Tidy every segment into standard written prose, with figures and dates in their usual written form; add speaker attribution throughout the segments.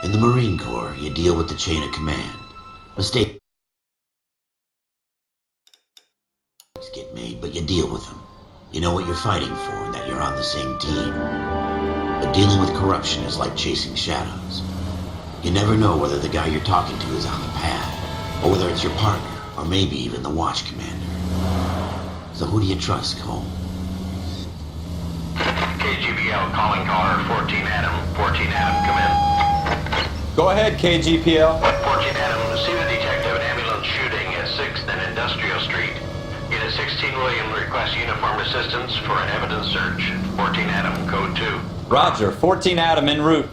Speaker 1: In the Marine Corps, you deal with the chain of command. Mistakes get made, but you deal with them. You know what you're fighting for and that you're on the same team. But dealing with corruption is like chasing shadows. You never know whether the guy you're talking to is on the pad, or whether it's your partner, or maybe even the watch commander. So who do you trust, Cole?
Speaker 2: KGPL calling caller 14 Adam. 14 Adam, come in.
Speaker 3: Go ahead, KGPL.
Speaker 2: 14 Adam, see the detective an ambulance shooting at 6th and Industrial Street. Unit 16 William requests uniformed assistance for an evidence search. 14 Adam, code 2.
Speaker 3: Roger, 14 Adam en route.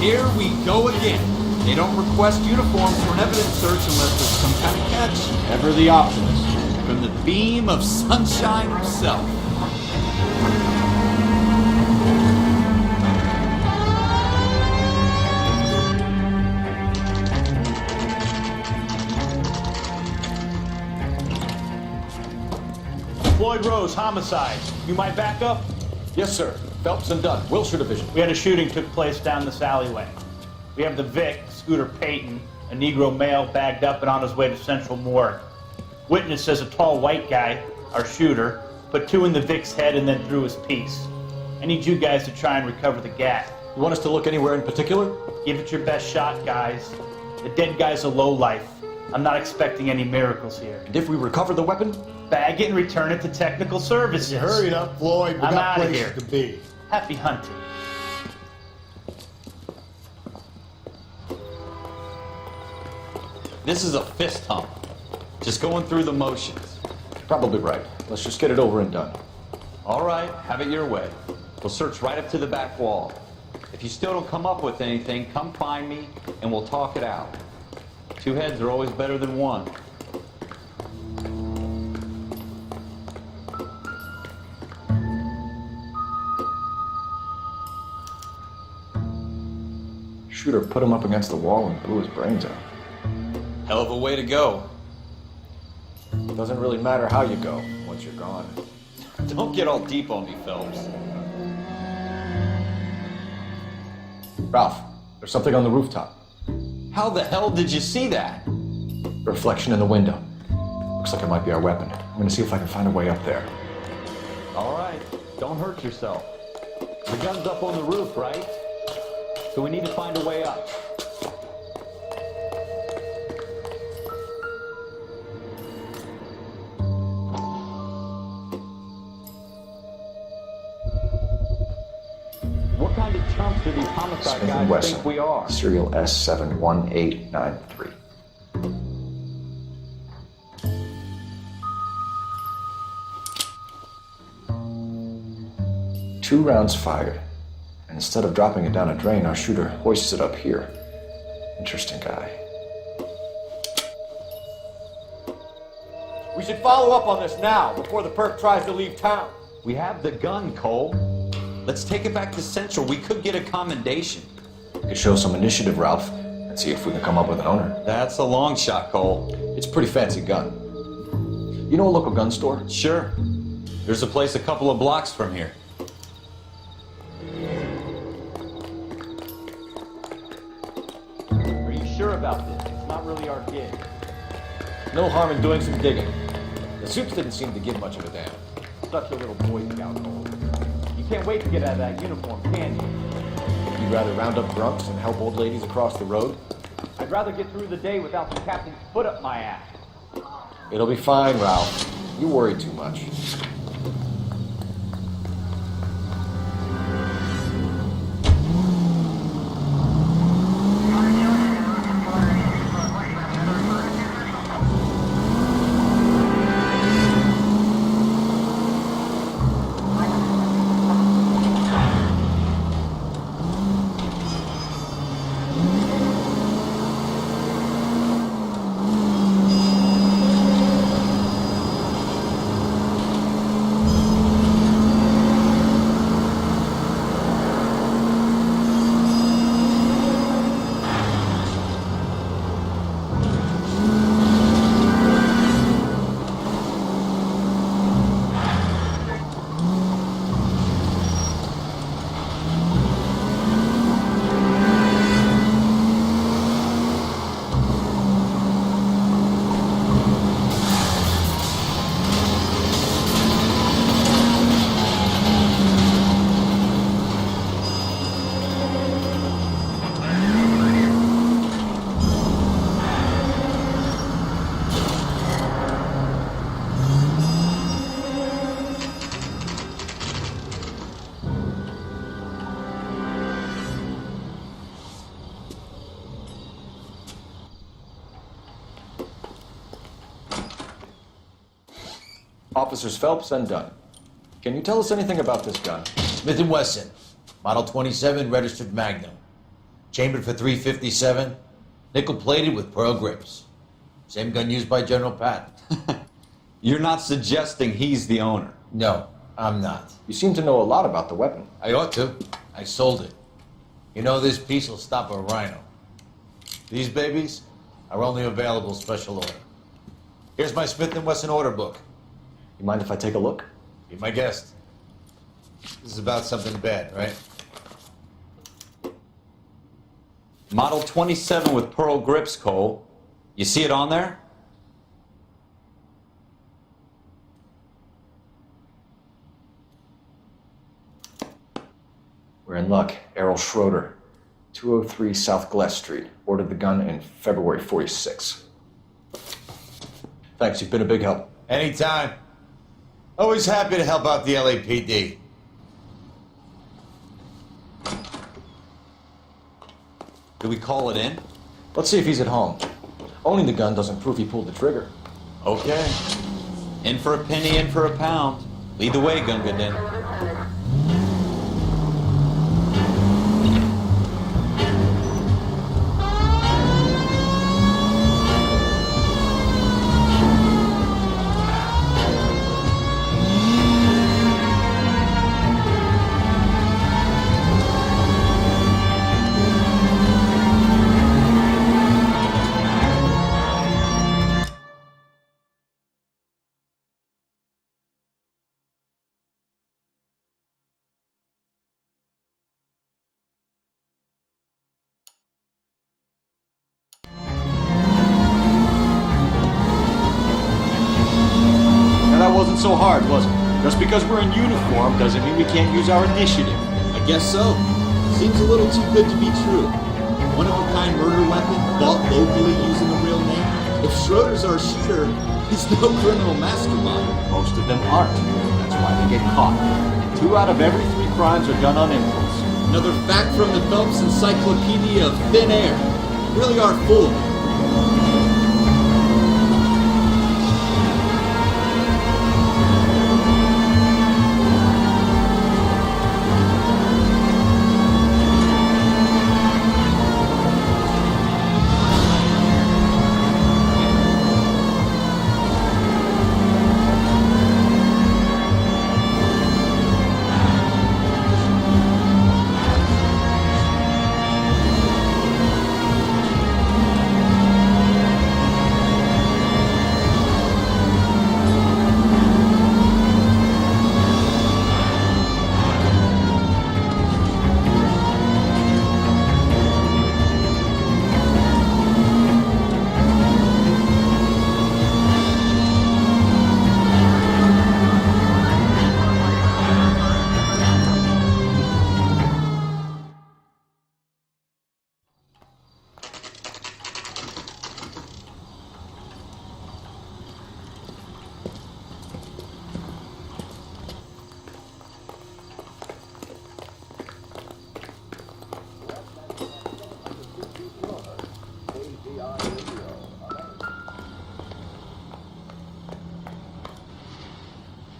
Speaker 4: Here we go again. They don't request uniforms for an evidence search unless there's some kind of catch. Ever the optimist. From the beam of sunshine himself.
Speaker 5: Floyd Rose, homicide. You might back up?
Speaker 6: Yes, sir. Phelps and Dunn, Wilshire Division.
Speaker 5: We had a shooting took place down this alleyway. We have the Vic, Scooter Payton, a Negro male bagged up and on his way to Central Morgue. Witness says a tall white guy, our shooter, put 2 in the Vic's head and then threw his piece. I need you guys to try and recover the gat.
Speaker 6: You want us to look anywhere in particular?
Speaker 5: Give it your best shot, guys. The dead guy's a lowlife. I'm not expecting any miracles here.
Speaker 6: And if we recover the weapon?
Speaker 5: Bag it and return it to technical services.
Speaker 7: Hurry up, Floyd. We
Speaker 5: I'm
Speaker 7: got
Speaker 5: outta
Speaker 7: places
Speaker 5: here.
Speaker 7: to be.
Speaker 5: Happy hunting.
Speaker 3: This is a fist hump. Just going through the motions.
Speaker 6: Probably right. Let's just get it over and done.
Speaker 3: All right, have it your way. We'll search right up to the back wall. If you still don't come up with anything, come find me and we'll talk it out. 2 heads are always better than 1.
Speaker 6: Shooter put him up against the wall and blew his brains out.
Speaker 3: Hell of a way to go.
Speaker 6: Doesn't really matter how you go once you're gone.
Speaker 3: Don't get all deep on me, Phelps.
Speaker 6: Ralph, there's something on the rooftop.
Speaker 3: How the hell did you see that?
Speaker 6: Reflection in the window. Looks like it might be our weapon. I'm gonna see if I can find a way up there.
Speaker 3: All right, don't hurt yourself. The gun's up on the roof, right? So we need to find a way up. What kind of chumps do these homicide
Speaker 6: Smith
Speaker 3: guys
Speaker 6: & Wesson,
Speaker 3: think we are?
Speaker 6: serial S71893. 2 rounds fired. And instead of dropping it down a drain, our shooter hoists it up here. Interesting guy.
Speaker 8: We should follow up on this now, before the perp tries to leave town.
Speaker 3: We have the gun, Cole. Let's take it back to Central. We could get a commendation.
Speaker 6: We could show some initiative, Ralph, and see if we can come up with an owner.
Speaker 3: That's a long shot, Cole.
Speaker 6: It's a pretty fancy gun. You know a local gun store?
Speaker 3: Sure. There's a place a couple of blocks from here.
Speaker 5: Are you sure about this? It's not really our gig.
Speaker 6: No harm in doing some digging. The suits didn't seem to give much of a damn.
Speaker 5: Such a little Boy Scout goal. You can't wait to get out of that uniform, can you?
Speaker 6: You'd rather round up drunks and help old ladies across the road?
Speaker 5: I'd rather get through the day without the captain's foot up my ass.
Speaker 6: It'll be fine, Ralph. You worry too much. Officers Phelps and Dunn. Can you tell us anything about this gun?
Speaker 7: Smith & Wesson, Model 27, registered Magnum. Chambered for .357, nickel-plated with pearl grips. Same gun used by General Patton.
Speaker 3: You're not suggesting he's the owner?
Speaker 7: No, I'm not.
Speaker 6: You seem to know a lot about the weapon.
Speaker 7: I ought to. I sold it. You know, this piece will stop a rhino. These babies are only available special order. Here's my Smith & Wesson order book.
Speaker 6: You mind if I take a look?
Speaker 7: Be my guest. This is about something bad, right?
Speaker 3: Model 27 with pearl grips, Cole. You see it on there?
Speaker 6: We're in luck. Errol Schroeder, 203 South Glass Street. Ordered the gun in February '46. Thanks, you've been a big help.
Speaker 7: Anytime. Always happy to help out the LAPD.
Speaker 3: Do we call it in?
Speaker 6: Let's see if he's at home. Owning the gun doesn't prove he pulled the trigger.
Speaker 3: Okay. In for a penny, in for a pound. Lead the way, Gunga Din.
Speaker 8: Wasn't so hard, was it? Just because we're in uniform doesn't mean we can't use our initiative.
Speaker 4: I guess so. Seems a little too good to be true. One-of-a-kind murder weapon, bought locally using a real name. If Schroeder's our shooter, he's no criminal mastermind.
Speaker 8: Most of them aren't. That's why they get caught. And 2 out of every 3 crimes are done on impulse.
Speaker 4: Another fact from the Phelps Encyclopedia of Thin Air. You really are full of it.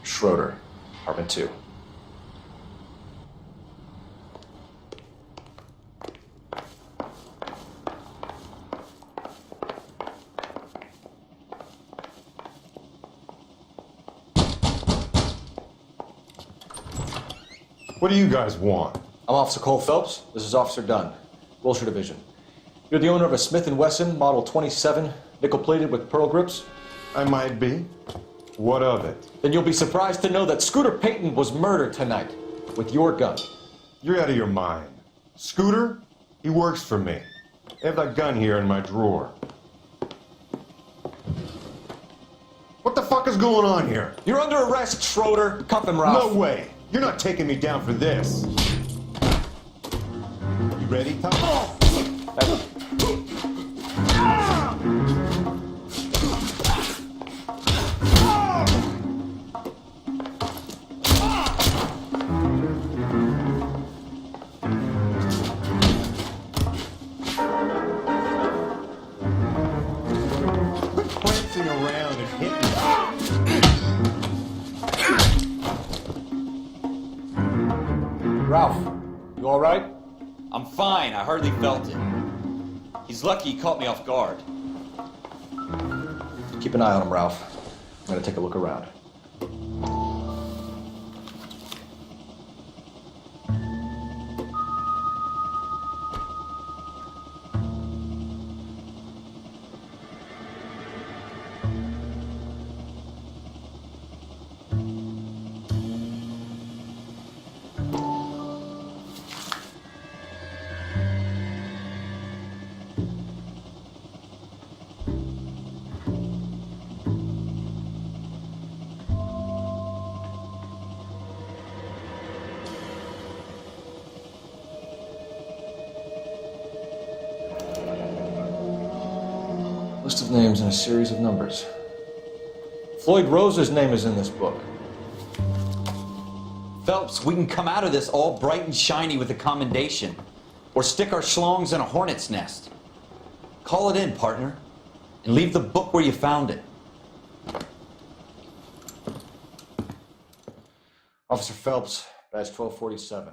Speaker 6: Schroeder, apartment 2.
Speaker 9: What do you guys want?
Speaker 6: I'm Officer Colew Phelps. This is Officer Dunn, Wilshire Division. You're the owner of a Smith & Wesson Model 27, nickel-plated with pearl grips?
Speaker 9: I might be. What of it?
Speaker 6: Then you'll be surprised to know that Scooter Payton was murdered tonight with your gun.
Speaker 9: You're out of your mind. Scooter? He works for me. I have that gun here in my drawer. What the fuck is going on here?
Speaker 6: You're under arrest, Schroeder. Cuff him, Ralph.
Speaker 9: No way. You're not taking me down for this. You ready, Tom? Quit prancing around and hit me.
Speaker 6: Ralph, you all right?
Speaker 3: I'm fine. I hardly felt it. He's lucky he caught me off guard.
Speaker 6: Keep an eye on him, Ralph. I'm gonna take a look around. List of names and a series of numbers. Floyd Rose's name is in this book.
Speaker 3: Phelps, we can come out of this all bright and shiny with a commendation. Or stick our schlongs in a hornet's nest. Call it in, partner. And leave the book where you found it.
Speaker 6: Officer Phelps, badge 1247.